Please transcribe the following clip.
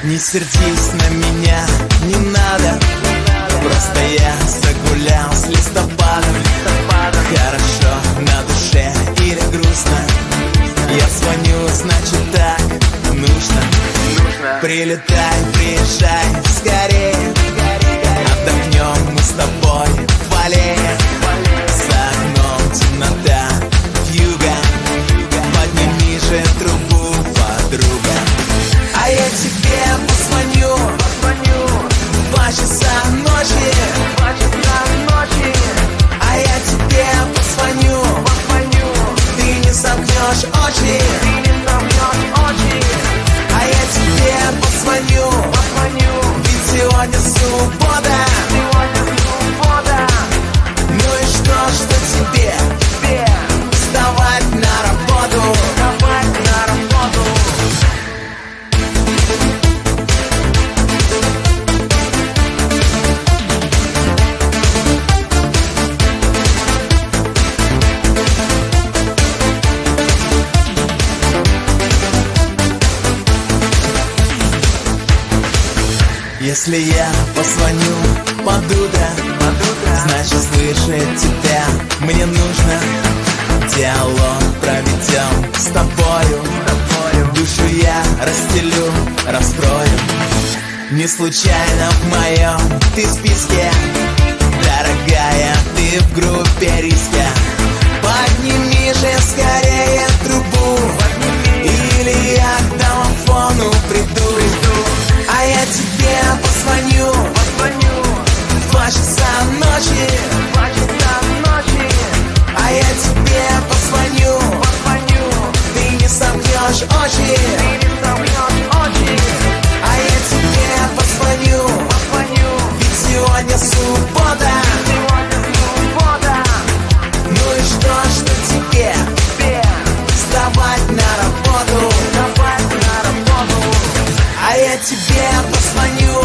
Не сердись на меня, не надо. Просто я загулял с листопадом. Хорошо на душе или грустно? Я звоню, значит так нужно. Прилетай, приезжай скорее. Отдохнем мы с тобой в аллее. За окном темнота вьюга. Подними же трубу, подруга. А я тебе позвоню в 2 часа ночи. А я тебе позвоню. Ты не сомкнешь очи. А я тебе позвоню. Ведь сегодня суббота. Ну и что тебе? Вставать на работу. Если я позвоню под утро, значит слышать тебя мне нужно. Диалог проведем с тобою. Душу я расстелю, раскрою. Не случайно в моем ты списке. Дорогая, ты в группе риска. Подними же скорее трубу, или я к домофону приду. А я тебе позвоню в 2 часа ночи. А я тебе позвоню. Ты не сомкнешь очи. А я тебе позвоню. Ведь сегодня суббота. Ну и что тебе? Вставать на работу. А я тебе позвоню.